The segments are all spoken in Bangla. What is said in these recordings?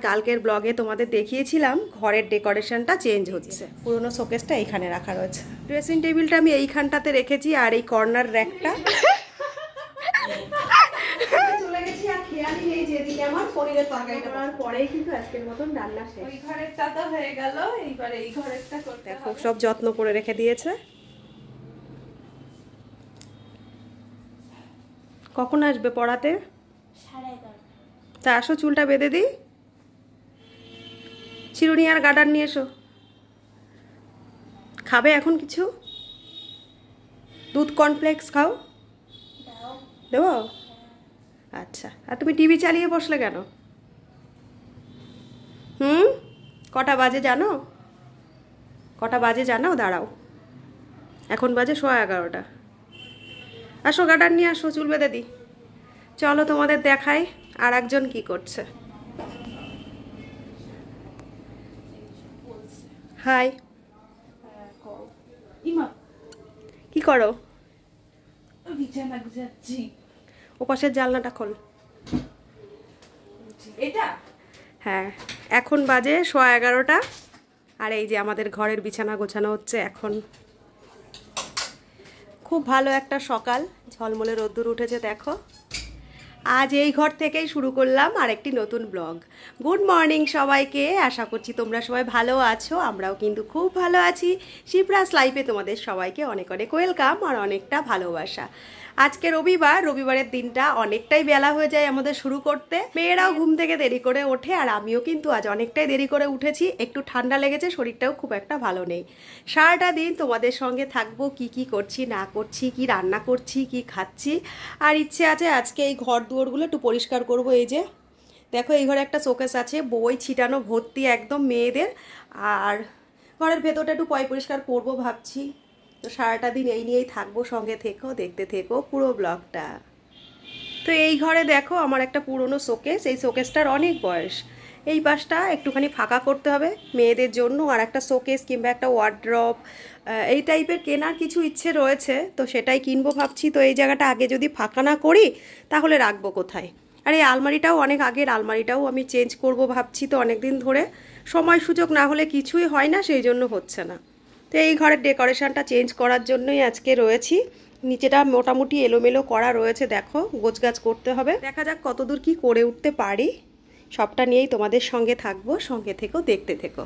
কালকের ব্লগে তোমাদের দেখিয়েছিলাম ঘরের ডেকোরেশনটা চেঞ্জ হচ্ছে। পুরোনো শোকেসটা এইখানে রাখা রয়েছে, ড্রেসিং টেবিলটা আমি এইখানটাতে রেখেছি, আর এই কর্নার র্যাকটা চলে গেছি। আর খেয়ালই নেই যেদিকে আমার পনিরের তরকারিটা করার পরেই কিন্তু আজকের মতন রান্না শেষ। ওই ঘরেরটা তো হয়ে গেল, এইবার এই ঘরেরটা করতে দেখো সব যত্ন করে রেখে দিয়েছে। কখন আসবে পড়াতে? 11:30। তা আসো, চুলটা বেঁধে দিই। চিরুনি আর গার্ডার নিয়ে এসো। খাবে এখন কিছু? দুধ কর্নফ্লেক্স খাও, দেবো? আচ্ছা, আর তুমি টিভি চালিয়ে বসলে কেন? কটা বাজে জানো? কটা বাজে জানো? দাঁড়াও, এখন বাজে 11:15। আসো, গার্ডার নিয়ে আসো, চুল বেঁধে দিই। চলো তোমাদের দেখাই আর একজন কি করছে। হাই, কি করো? বিছানা গুছাচ্ছি। ও পাশের জানলাটা খোল। এটা হ্যাঁ, এখন বাজে 11:15, আর এই যে আমাদের ঘরের বিছানা গোছানো হচ্ছে এখন। খুব ভালো একটা সকাল, ঝলমলে রোদ্দুর উঠেছে দেখো। আজ এই ঘর থেকেই শুরু করলাম আর একটি নতুন ব্লগ। গুড মর্নিং সবাইকে, আশা করছি তোমরা সবাই ভালো আছো। আমরাও কিন্তু খুব ভালো আছি। শিপ্রাস লাইফে তোমাদের সবাইকে অনেক অনেক ওয়েলকাম আর অনেকটা ভালোবাসা। আজকে রবিবার, রবিবারের দিনটা অনেকটাই বেলা হয়ে যায় আমাদের শুরু করতে। মেয়েরাও ঘুম থেকে দেরি করে ওঠে, আর আমিও কিন্তু আজ অনেকটাই দেরি করে উঠেছি। একটু ঠান্ডা লেগেছে, শরীরটাও খুব একটা ভালো নেই। সারাটা দিন তোমাদের সঙ্গে থাকবো, কি করছি না করছি, কি রান্না করছি, কি খাচ্ছি। আর ইচ্ছে আছে আজকে এই ঘর দুয়ারগুলো একটু পরিষ্কার করব। এই যে দেখো, এই ঘরে একটা শোকেস আছে, বই ছিটানো ভর্তি একদম মেয়েদের। আর ঘরের ভেতরটা একটু পরিষ্কার করবো ভাবছি। তো সারাটা দিন এই নিয়েই থাকবো, সঙ্গে থেকো, দেখতে থেকো পুরো ব্লগটা। তো এই ঘরে দেখো আমার একটা পুরনো শোকেস, এই শোকেসটার অনেক বয়স। এই পাশটা একটুখানি ফাঁকা করতে হবে মেয়েদের জন্য, আর একটা শোকেস কিংবা একটা ওয়ার্ড্রপ এই টাইপের কেনার কিছু ইচ্ছে রয়েছে, তো সেটাই কিনবো ভাবছি। তো এই জায়গাটা আগে যদি ফাঁকা না করি তাহলে রাখবো কোথায়? আর এই আলমারিটাও অনেক আগের, আলমারিটাও আমি চেঞ্জ করব ভাবছি। তো অনেক দিন ধরে সময় সুযোগ না হলে কিছুই হয় না, সেই জন্য হচ্ছে না। তো এই ঘরের ডেকোরেশনটা চেঞ্জ করার জন্যই আজকে রয়েছি। নিচেটা মোটামুটি এলোমেলো করা রয়েছে, দেখো গোছগাছ করতে হবে। দেখা যাক কতদূর কি করে উঠতে পারি, সবটা নিয়েই তোমাদের সঙ্গে থাকবো, সঙ্গে থেকো, দেখতে থেকো।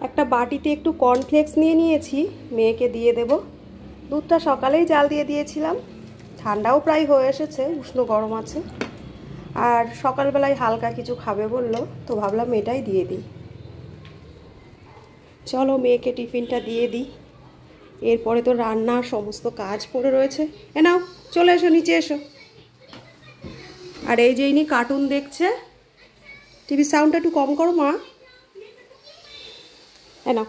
একটা বাটিতে একটু কর্নফ্লেক্স নিয়ে নিয়েছি, মেয়েকে দিয়ে দেব। দুধটা সকালেই জাল দিয়ে দিয়েছিলাম, ঠান্ডাও প্রায় হয়ে এসেছে, উষ্ণ গরম আছে। আর সকালবেলায় হালকা কিছু খাবে বললো, তো ভাবলাম এটাই দিয়ে দিই। চলো মেয়েকে টিফিনটা দিয়ে দিই, এরপরে তো রান্নার সমস্ত কাজ পড়ে রয়েছে। এ নাও, চলে এসো, নিচে এসো। আর এই যে ইনি কার্টুন দেখছে। টিভির সাউন্ডটা একটু কম করো মা। এ নাও।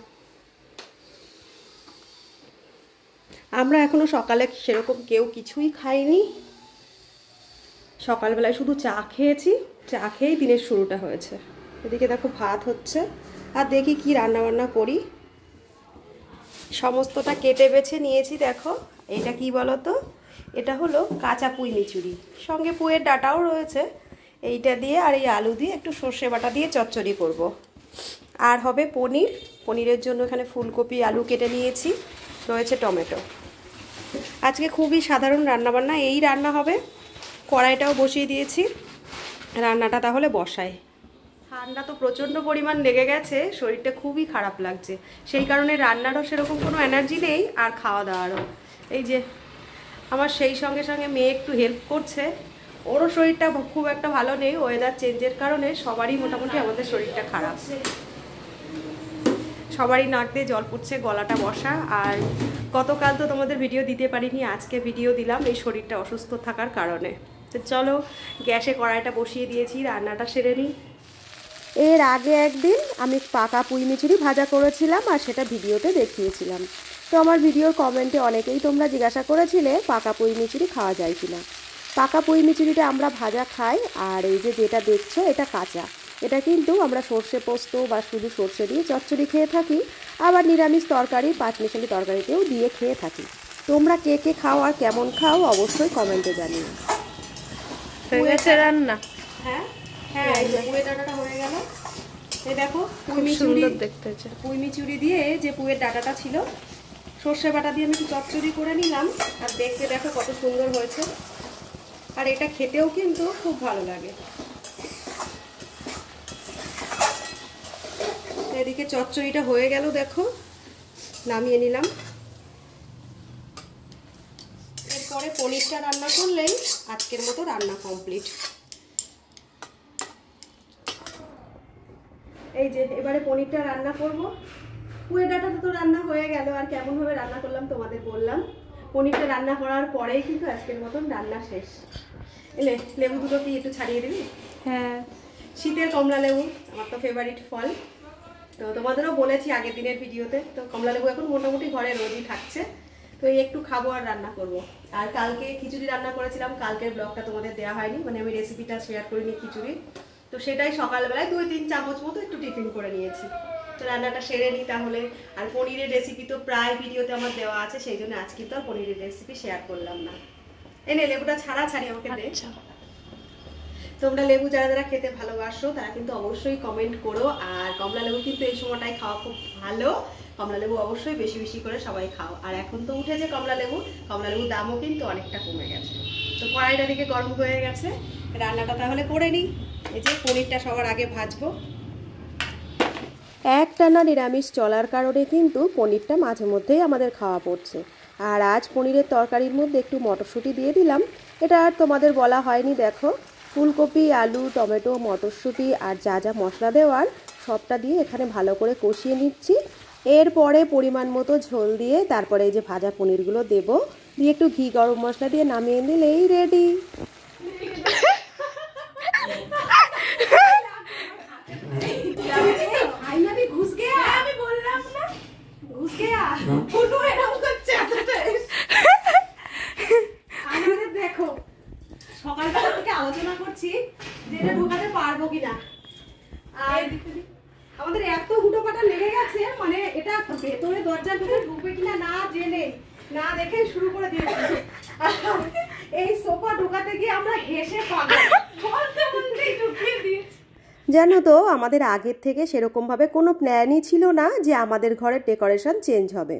আমরা এখনো সকালে সেরকম কেউ কিছুই খাইনি, সকালবেলায় শুধু চা খেয়েছি। চা খেয়েই দিনের শুরুটা হয়েছে। এদিকে দেখো ভাত হচ্ছে, আর দেখি কি রান্নাবান্না করি। সমস্তটা কেটে বেছে নিয়েছি। দেখো এটা কি বলো তো, এটা হলো কাঁচা পুঁই মিচুরি, সঙ্গে পুঁইয়ের ডাঁটাও রয়েছে। এইটা দিয়ে আর এই আলু দিয়ে একটু সর্ষে বাটা দিয়ে চচ্চড়ি করব। আর হবে পনির, পনিরের জন্য এখানে ফুলকপি আলু কেটে নিয়েছি, রয়েছে টমেটো। আজকে খুবই সাধারণ রান্নাবান্না, এই রান্না হবে। কড়াইটাও বসিয়ে দিয়েছি, রান্নাটা তাহলে বসাই। ঠান্ডা তো প্রচণ্ড পরিমাণ লেগে গেছে, শরীরটা খুবই খারাপ লাগছে, সেই কারণে রান্নারও সেরকম কোনো এনার্জি নেই, আর খাওয়া দাওয়ারও। এই যে আমার সেই সঙ্গে সঙ্গে মেয়ে একটু হেল্প করছে, ওরও শরীরটা খুব একটা ভালো নেই। ওয়েদার চেঞ্জের কারণে সবারই মোটামুটি আমাদের শরীরটা খারাপ, সবারই নাক দিয়ে জল পড়ছে, গলাটা বসা। আর গতকাল তো তোমাদের ভিডিও দিতে পারিনি, আজকে ভিডিও দিলাম এই শরীরটা অসুস্থ থাকার কারণে। তো চলো গ্যাসে কড়াইটা বসিয়ে দিয়েছি, রান্নাটা সেরে নিই। এর আগে একদিন আমি পাকা পুঁই মিচুরি ভাজা করেছিলাম, আর সেটা ভিডিওতে দেখিয়েছিলাম। তো আমার ভিডিওর কমেন্টে অনেকেই তোমরা জিজ্ঞাসা করেছিলে পাকা পুঁই মিচুরি খাওয়া যায় কিনা। পাকা পুঁই মিচুরিটা আমরা ভাজা খাই, আর এই যে যেটা দেখছো এটা কাঁচা। এটা কিন্তু আমরা সর্ষে পোস্ত বা শুধু সর্ষে দিয়ে চচ্চড়ি খেয়ে থাকি, আবার নিরামিষ তরকারি, পাঁচমিশালি তরকারিতেও দিয়ে খেয়ে থাকি। তোমরা কে কে খাও আর কেমন খাও অবশ্যই কমেন্টে জানিও। হয়ে গেছে রান্না? হ্যাঁ হ্যাঁ, এই যে পুঁইয়ের ডাঁটাটা হয়ে গেল। এই দেখো পুঁই সুন্দর দেখতে হচ্ছে। মিচুরি দিয়ে যে পুঁইয়ের ডাঁটাটা ছিল সর্ষে বাটা দিয়ে আমি একটু চচ্চড়ি করে নিলাম। আর দেখতে দেখো কত সুন্দর হয়েছে, আর এটা খেতেও কিন্তু খুব ভালো লাগে। এদিকে চচ্চড়িটা হয়ে গেল, দেখো নামিয়ে নিলাম। এরপরে পনিরটা রান্না করলেই আজকের মতো রান্না কমপ্লিট। এই যে এবারে পনিরটা রান্না করব। পুঁই ডাঁটাটা তো রান্না হয়ে গেল, আর কেমনভাবে রান্না করলাম তোমাদের বললাম। পনিরটা রান্না করার পরেই কিন্তু আজকের মতন রান্না শেষ। এলে লেবু দুটো কি একটু ছাড়িয়ে দিবি? হ্যাঁ, শীতের কমলা লেবু আমার তো ফেভারিট ফল। তো তোমাদেরও বলেছি আগের দিনের ভিডিওতে, তো কমলা লেবু এখন মোটামুটি ঘরে রোজই থাকছে। তো এই একটু খাবো আর রান্না করব। আর কালকে খিচুড়ি রান্না করেছিলাম, কালকের ব্লগটা তোমাদের দেওয়া হয়নি, মানে আমি রেসিপিটা শেয়ার করিনি খিচুড়ি। তো সেটাই সকালবেলায় 2-3 চামচ মতো একটু টিফিন করে নিয়েছি। তো রান্নাটা সেরে নিই তাহলে। আর পনিরের রেসিপি তো প্রায় ভিডিওতে আমার দেওয়া আছে, সেই জন্য আজকে তো আর পনিরের রেসিপি শেয়ার করলাম না। এনে লেবুটা ছাড়ি আমাকে দে। তোমরা লেবু যারা যারা খেতে ভালোবাসো তারা কিন্তু অবশ্যই কমেন্ট করো। আর কমলা লেবু কিন্তু এই সময়টাই খাওয়া খুব ভালো। কমলা লেবু অবশ্যই বেশি বেশি করে সবাই খাও। আর এখন তো উঠেছে কমলা লেবুর দামও কিন্তু অনেকটা কমে গেছে। তো কড়াইটা দিকে গরম হয়ে গেছে, রান্নাটা তাহলে করে নিই। এই যে পনিরটা সবার আগে ভাজবো। একটানা নিরামিষ চলার কারণে কিন্তু পনিরটা মাঝে মধ্যেই আমাদের খাওয়া পড়ছে। আর আজ পনিরের তরকারির মধ্যে একটু মটরশুঁটি দিয়ে দিলাম। এটা আর তোমাদের বলা হয়নি, দেখো ফুলকপি, আলু, টমেটো, মটরশুঁটি আর যা যা মশলা দেওয়ার সবটা দিয়ে এখানে ভালো করে কষিয়ে নিচ্ছি। এরপরে পরিমাণ মতো ঝোল দিয়ে তারপরে এই যে ভাজা পনিরগুলো দেবো, দিয়ে একটু ঘি গরম মশলা দিয়ে নামিয়ে নিলেই রেডি। দেখো সকালবেলা থেকে আলোচনা করছি যে এটা ঢোকাতে পারবো কিনা, আর আমাদের এত হুটোপাটা লেগে গেছে, মানে এটা ভেতরে দরজার ভেতরে ঢুকবে কিনা না জেনে না দেখে শুরু করে দিয়েছি। এই সোফা ঢোকাতে গিয়ে আমরা হেসে পাবো, বলতে বলতেই ঢুকিয়ে দিয়েছি। জানো তো আমাদের আগের থেকে সেরকমভাবে কোনো প্ল্যানই ছিল না যে আমাদের ঘরের ডেকোরেশন চেঞ্জ হবে।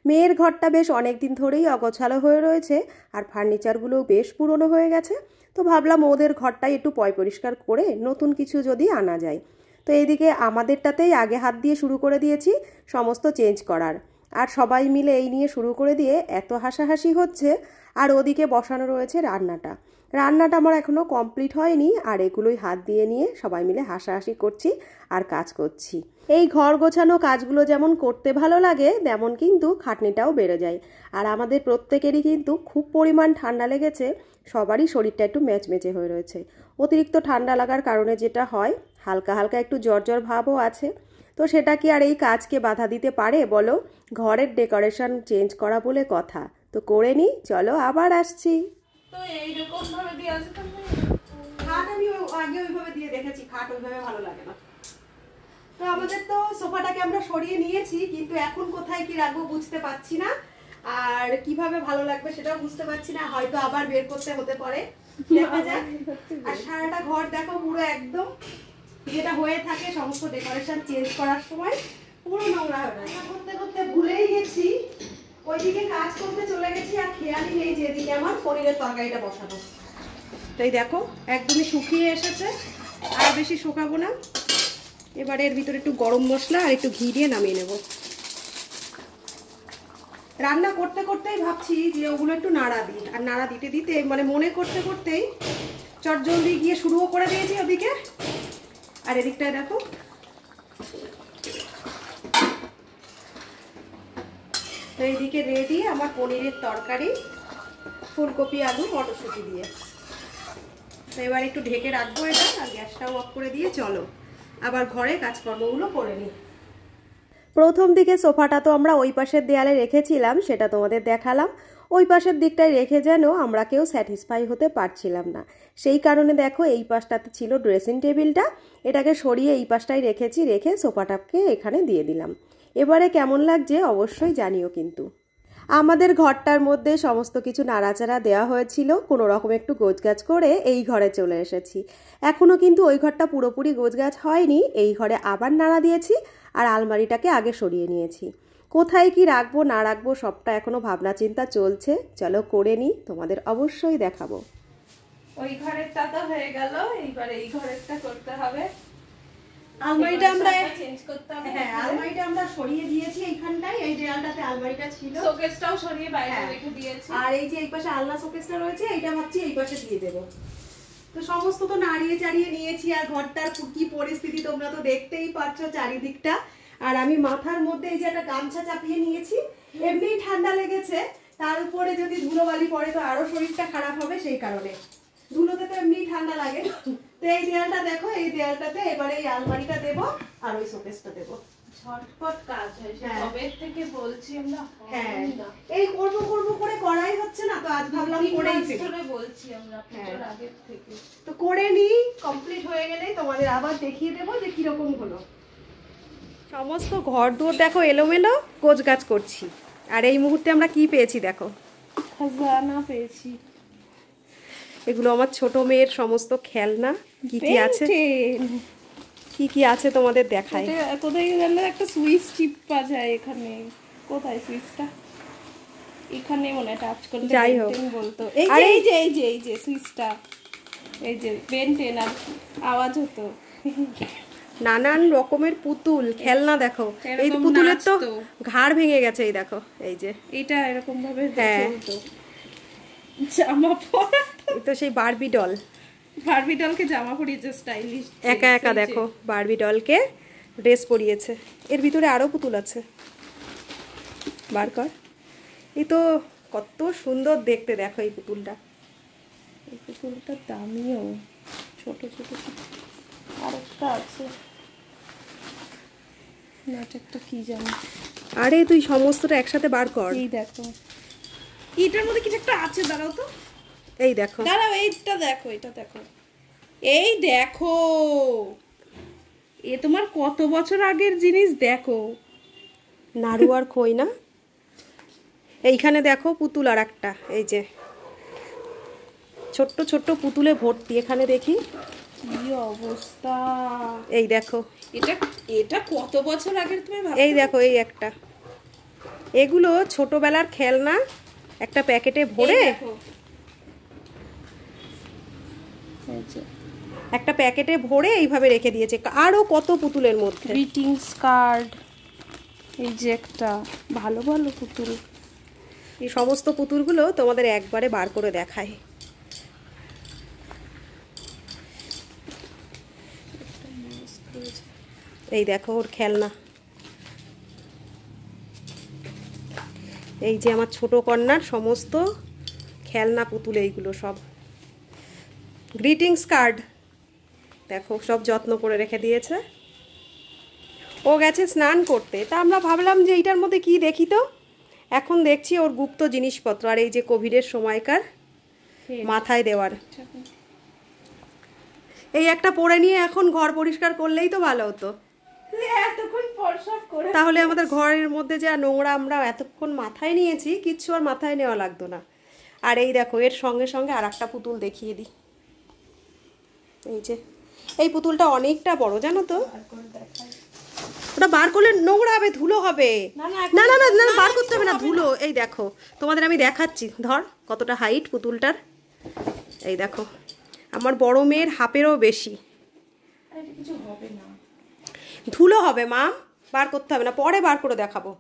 মেয়ের ঘরটা বেশ অনেক দিন ধরেই অগোছালো হয়ে রয়েছে, আর ফার্নিচারগুলোও বেশ পুরনো হয়ে গেছে। তো ভাবলাম ওদের ঘরটাই একটু পরিষ্কার করে নতুন কিছু যদি আনা যায়। তো এইদিকে আমাদেরটাতেই আগে হাত দিয়ে শুরু করে দিয়েছি সমস্ত চেঞ্জ করার। আর সবাই মিলে এই নিয়ে শুরু করে দিয়ে এত হাসাহাসি হচ্ছে। আর ওদিকে বসানো রয়েছে রান্নাটা আমার এখনও কমপ্লিট হয়নি। আর এগুলোই হাত দিয়ে নিয়ে সবাই মিলে হাসাহাসি করছি আর কাজ করছি। এই ঘর গোছানো কাজগুলো যেমন করতে ভালো লাগে, তেমন কিন্তু খাটনিটাও বেড়ে যায়। আর আমাদের প্রত্যেকেরই কিন্তু খুব পরিমাণ ঠান্ডা লেগেছে, সবারই শরীরটা একটু ম্যাচমেচে হয়ে রয়েছে। অতিরিক্ত ঠান্ডা লাগার কারণে যেটা হয়, হালকা হালকা একটু জ্বর ভাবও আছে। তো সেটা কি আর এই কাজকে বাধা দিতে পারে বলো? ঘরের ডেকোরেশন চেঞ্জ করা বলে কথা, তো করে নিই, চলো আবার আসছি। তো এইরকম ভাবে দিয়ে আছে তো খাট আমি আগে ওইভাবে দিয়ে দেখেছি, খাট ওইভাবে ভালো লাগে না। তো আমাদের তো সোফাটাকে আমরা সরিয়ে নিয়েছি, কিন্তু এখন কোথায় কি রাখবো বুঝতে পারছি না, আর কিভাবে ভালো লাগবে সেটাও বুঝতে পারছি না। হয়তো আবার বের করতে হতে পারে, দেখা যাক। আর সারাটা ঘর দেখো পুরো একদম যেটা হয়ে থাকে সমস্ত ডেকোরেশন চেঞ্জ করার সময় পুরো নোংরা হয়ে গেছে। করতে করতে ভুলেই গেছি, ওইদিকে কাজ করতে চলে গেছি, আর খেয়ালই নেই যে এদিকে আমার পনিরের তরকারিটা বসানো। তো এই দেখো একদমই শুকিয়ে এসেছে, আর বেশি শুকাবো না। এবারে এর ভিতরে একটু গরম মশলা আর একটু ঘি দিয়ে নামিয়ে নেব। রান্না করতে করতেই ভাবছি যে ওগুলো একটু নাড়া দিই, আর নাড়া দিতে দিতে মানে মনে করতে করতেই চটজলদি গিয়ে শুরুও করে দিয়েছি ওদিকে। আর এদিকটায় দেখো তো এইদিকে রেডি আমার পনিরের তরকারি, ফুলকপি, আলু, মটরশুঁটি দিয়ে। তো এবার একটু ঢেকে রাখবো এটা, আর গ্যাসটাও অফ করে দিয়ে চলো আবার ঘরে কাজকর্মগুলো করে নিই। প্রথম দিকে সোফাটা তো আমরা ওই পাশের দেয়ালে রেখেছিলাম, সেটা তোমাদের দেখালাম। ওই পাশের দিকটায় রেখে যেন আমরা কেউ স্যাটিসফাই হতে পারছিলাম না, সেই কারণে দেখো এই পাশটাতে ছিল ড্রেসিং টেবিলটা, এটাকে সরিয়ে এই পাশটায় রেখেছি, রেখে সোফাটাকে এখানে দিয়ে দিলাম। এবারে কেমন লাগছে অবশ্যই জানিও কিন্তু। আমাদের ঘরটার মধ্যে সমস্ত কিছু নাড়াচাড়া দেওয়া হয়েছিল, কোনো রকম একটু গোছগাছ করে এই ঘরে চলে এসেছি। এখনও কিন্তু ওই ঘরটা পুরোপুরি গোছগাছ হয়নি, এই ঘরে আবার নাড়া দিয়েছি আর আলমারিটাকে আগে সরিয়ে নিয়েছি। কোথায় কি রাখবো না রাখবো সবটা এখনও ভাবনা চিন্তা চলছে, চলো করে নিই, তোমাদের অবশ্যই দেখাবো। ওই ঘরেরটা তো হয়ে গেল, এইবার এই ঘরেরটা করতে হবে। আলমারিটা আমরা চেঞ্জ করতে হবে। হ্যাঁ, আলমারিটা আমরা সরিয়ে দিয়েছি এইখানটায়, এই দেয়ালটাতে আলমারিটা ছিল, শোকেসটাও সরিয়ে বাইরে হ্যাঁ, রেখে দিয়েছি। আর এই যে এই পাশে আলনা শোকেসটা রয়েছে, এইটা ভাবছি এই পাশে দিয়ে দেবো। তো সমস্ত তো নাড়িয়ে চাড়িয়ে নিয়েছি, আর ঘরটার কি পরিস্থিতি তোমরা তো দেখতেই পাচ্ছ চারিদিকটা। আর আমি মাথার মধ্যে এই যে একটা গামছা চাপিয়ে নিয়েছি, এমনিই ঠান্ডা লেগেছে, তার উপরে যদি ধুলোবালি পড়ে তো আরো শরীরটা খারাপ হবে, সেই কারণে। ধুলোতে তো এমনিই ঠান্ডা লাগে। তো এই দেয়ালটা দেখো, এই দেয়ালটাতে এবারে এই আলমারিটা দেবো আর ওই শোকেসটা দেবো। ঝটপট কাজ হয়, হ্যাঁ। কবে থেকে বলছি আমরা, হ্যাঁ, হয়ই না। এই করবো করবো করে করাই হচ্ছে না, তো আজ ভাবলাম করেই তিন মাস ফেলি। ধরে বলছি আমরা, পুজোর হ্যাঁ। আগের থেকে। তো করে নিই, কমপ্লিট হয়ে গেলেই তোমাদের আবার দেখিয়ে দেবো যে কিরকম হলো। সমস্ত ঘর দুয়ার দেখো এলোমেলো, গোছগাছ করছি। আর এই মুহূর্তে আমরা কি পেয়েছি দেখো, খাজানা পেয়েছি। এগুলো আমার ছোট মেয়ের সমস্ত খেলনা, কি কি আছে কি কি আছে তোমাদের দেখাই। কোথায় গেলে একটা সুইচ টিপা যায় এখানে, কোথায় সুইচটা? এখানে মনে টাচ করলে যাই হোক। বেন বলতো। এই যে সুইচটা, এই যে বেন আর আওয়াজ হতো। নানান রকমের পুতুল খেলনা দেখো, এই এরকম পুতুলের তো নাচতো। ঘাড় ভেঙে গেছে, এই দেখো এই যে, এটা এরকম ভাবে হ্যাঁ। চলতো। জামা পরা, এই তো সেই বারবি ডল, বারবি ডলকে জামা পরিয়েছে স্টাইলিশ, একা একা দেখো বারবি ডলকে ড্রেস পরিয়েছে। এর ভিতরে আরো পুতুল আছে, বার কর। এই তো কত সুন্দর দেখতে দেখো এই পুতুলটা। এই পুতুলটার দামিও, ছোট ছোট আরেকটা আছে না, এটা একটা কি জানি। আরে তুই সমস্তটা একসাথে বার কর। এই দেখো, এটার মধ্যে কিছু একটা আছে, দাঁড়াও তো, এই দেখো, দাঁড়াও, এইটা দেখো, এটা দেখো, এই দেখো, এ তোমার কত বছর আগের জিনিস দেখো। নাড়ু আর খই না। এইখানে দেখো পুতুল আর একটা, এই যে ছোট্ট ছোট্ট পুতুলে ভর্তি, এখানে দেখি কি অবস্থা, এই দেখো, এটা এটা কত বছর আগের তুমি ভাবো। এই দেখো এই একটা, এগুলো ছোটবেলার খেলনা একটা প্যাকেটে ভরে, একটা প্যাকেটে ভরে এইভাবে রেখে দিয়েছে। আরো কত পুতুলের মধ্যে, গ্রিটিংস কার্ড, এই যে একটা, ভালো ভালো পুতুল। এই সমস্ত পুতুলগুলো তোমাদের একবারে বার করে দেখায়। এই দেখো ওর খেলনা, এই যে আমার ছোট কন্যার সমস্ত খেলনা পুতুল, এইগুলো সব গ্রিটিংস কার্ড দেখো, সব যত্ন করে রেখে দিয়েছে। ও গেছে স্নান করতে, তা আমরা ভাবলাম যে এইটার মধ্যে কি দেখি, তো এখন দেখছি ওর গুপ্ত জিনিসপত্র। আর এই যে কোভিডের সময়কার মাথায় দেওয়ার, এই একটা পরে নিয়ে এখন ঘর পরিষ্কার করলেই তো ভালো হতো। এতক্ষণ পরসাব করে, তাহলে আমাদের ঘরের মধ্যে যা নোংরা আমরা এতক্ষণ মাথায় নিয়েছি, কিচ্ছু আর মাথায় নেওয়া লাগতো না। আর এই দেখো এর সঙ্গে সঙ্গে আর একটা পুতুল দেখিয়ে দিই, এই যে এই পুতুলটা অনেকটা বড় জানো তো, ওটা বার করলে নোংরা হবে, ধুলো হবে। না না না না বার করতে হবে না, ধুলো। এই দেখো তোমাদের আমি দেখাচ্ছি, ধর কতটা হাইট পুতুলটার, এই দেখো আমার বড় মেয়ের হাফেরও বেশি। কিছু হবে না, ধুলো হবে মা, বার করতে হবে না, পরে বার করে দেখাবো।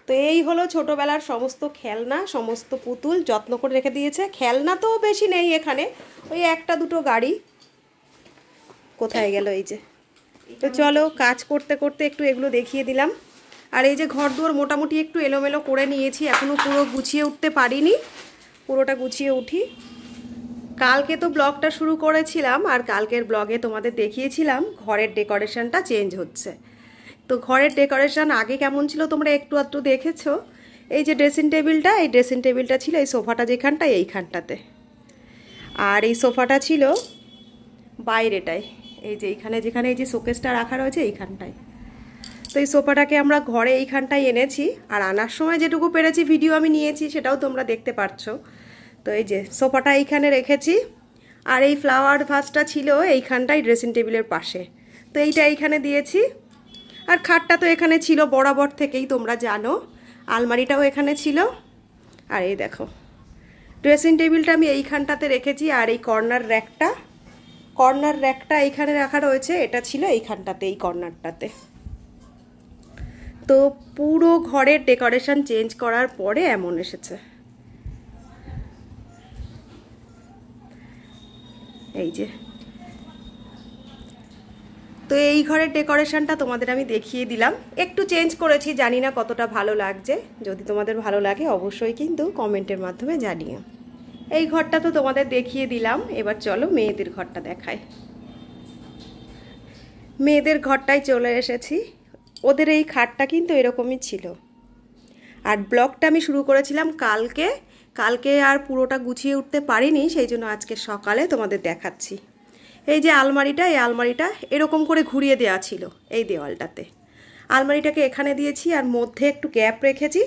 তো এই হলো ছোটবেলার সমস্ত খেলনা, সমস্ত পুতুল যত্ন করে রেখে দিয়েছে। খেলনা তো বেশি নেই এখানে, ওই একটা দুটো গাড়ি। কোথায় গেল এই যে, তো চলো কাজ করতে করতে একটু এগুলো দেখিয়ে দিলাম। আর এই যে ঘর দুয়ার মোটামুটি একটু এলোমেলো করে নিয়েছি, এখনও পুরো গুছিয়ে উঠতে পারিনি, পুরোটা গুছিয়ে উঠি। কালকে তো ব্লগটা শুরু করেছিলাম, আর কালকের ব্লগে তোমাদের দেখিয়েছিলাম ঘরের ডেকোরেশনটা চেঞ্জ হচ্ছে। তো ঘরের ডেকোরেশন আগে কেমন ছিল তোমরা একটু আধটু দেখেছো। এই যে ড্রেসিং টেবিলটা, এই ড্রেসিং টেবিলটা ছিল এই সোফাটা যেখানটায়, এইখানটাতে। আর এই সোফাটা ছিল বাইরেটায়, এই যে এইখানে যেখানে এই যে শোকেসটা রাখা রয়েছে এইখানটায়। তো এই সোফাটাকে আমরা ঘরে এইখানটায় এনেছি, আর আনার সময় যেটুকু পেরেছি ভিডিও আমি নিয়েছি, সেটাও তোমরা দেখতে পাচ্ছ। তো এই যে সোফাটা এইখানে রেখেছি, আর এই ফ্লাওয়ার ভাসটা ছিল এইখানটায় ড্রেসিং টেবিলের পাশে, তো এইটা এইখানে দিয়েছি। আর খাটটা তো এখানে ছিল বরাবর থেকেই, তোমরা জানো। আলমারিটাও এখানে ছিল। আর এই দেখো ড্রেসিং টেবিলটা আমি এইখানটাতে রেখেছি, আর এই কর্নার র্যাকটা এইখানে রাখা রয়েছে, এটা ছিল এইখানটাতে, এই কর্নারটাতে। তো পুরো ঘরের ডেকোরেশন চেঞ্জ করার পরে এমন এসেছে। এই যে, তো এই ঘরের ডেকোরেশনটা তোমাদের আমি দেখিয়ে দিলাম। একটু চেঞ্জ করেছি, জানি না কতটা ভালো লাগছে। যদি তোমাদের ভালো লাগে অবশ্যই কিন্তু কমেন্টের মাধ্যমে জানিও। এই ঘরটা তো তোমাদের দেখিয়ে দিলাম, এবার চলো মেয়েদের ঘরটা দেখাই। মেয়েদের ঘরটায় চলে এসেছি। ওদের এই খাটটা কিন্তু এরকমই ছিল। আর ব্লগটা আমি শুরু করেছিলাম কালকে আর পুরোটা গুছিয়ে উঠতে পারিনি, সেই জন্য আজকে সকালে তোমাদের দেখাচ্ছি। এই যে আলমারিটা, এই আলমারিটা এরকম করে ঘুরিয়ে দেওয়া ছিল এই দেওয়ালটাতে। আলমারিটাকে এখানে দিয়েছি, আর মধ্যে একটু গ্যাপ রেখেছি।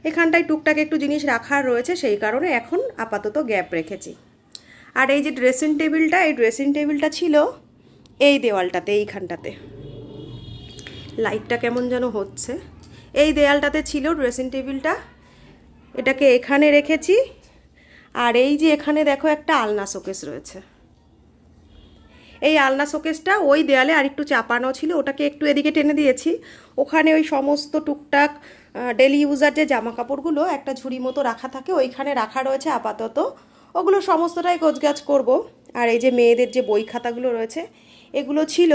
এখানটায় টুকটাক একটু জিনিস রাখার রয়েছে, সেই কারণে এখন আপাতত গ্যাপ রেখেছি। আর এই যে ড্রেসিং টেবিলটা, এই ড্রেসিং টেবিলটা ছিল এই দেওয়ালটাতে, এইখানটাতে। লাইটটা কেমন যেন হচ্ছে। এই দেয়ালটাতে ছিল ড্রেসিং টেবিলটা, এটাকে এখানে রেখেছি। আর এই যে এখানে দেখো একটা আলনা শোকেস রয়েছে। এই আলনা শোকেসটা ওই দেয়ালে আরেকটু চাপানো ছিল, ওটাকে একটু এদিকে টেনে দিয়েছি। ওখানে ওই সমস্ত টুকটাক ডেলি ইউজার যে জামা কাপড়গুলো একটা ঝুড়ি মতো রাখা থাকে, ওইখানে রাখা রয়েছে আপাতত। ওগুলো সমস্তটাই গোছগাছ করব। আর এই যে মেয়েদের যে বই খাতাগুলো রয়েছে, এগুলো ছিল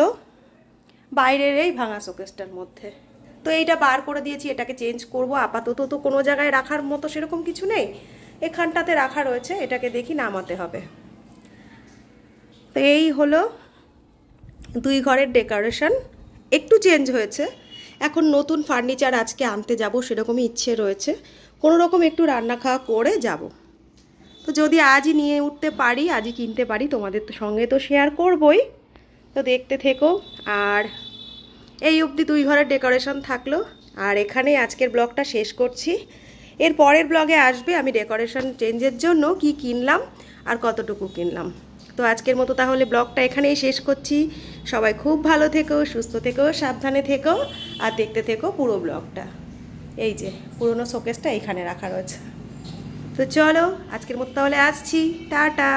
বাইরের এই ভাঙা শোকেসটার মধ্যে। তো এইটা বার করে দিয়েছি, এটাকে চেঞ্জ করব। আপাতত তো কোনো জায়গায় রাখার মতো সেরকম কিছু নেই, এখানটাতে রাখা রয়েছে, এটাকে দেখি নামাতে হবে। তো এই হলো দুই ঘরের ডেকোরেশন, একটু চেঞ্জ হয়েছে। এখন নতুন ফার্নিচার আজকে আনতে যাব, সেরকমই ইচ্ছে রয়েছে। কোনো রকম একটু রান্না খাওয়া করে যাব। তো যদি আজই নিয়ে উঠতে পারি, আজই কিনতে পারি, তোমাদের তো সঙ্গে তো শেয়ার করবই। তো দেখতে থেকো। আর এই অবধি দুই ঘরের ডেকোরেশন থাকলো, আর এখানেই আজকের ব্লগটা শেষ করছি। এর পরের ব্লগে আসবে আমি ডেকোরেশন চেঞ্জের জন্য কি কিনলাম আর কতটুকু কিনলাম। তো আজকের মতো তাহলে ব্লগটা এখানেই শেষ করছি। সবাই খুব ভালো থেকো, সুস্থ থেকো, সাবধানে থেকো, আর দেখতে থেকো পুরো ব্লগটা। এই যে পুরনো শোকেসটা এখানে রাখা রয়েছে। তো চলো আজকের মতো তাহলে আসছি, টাটা।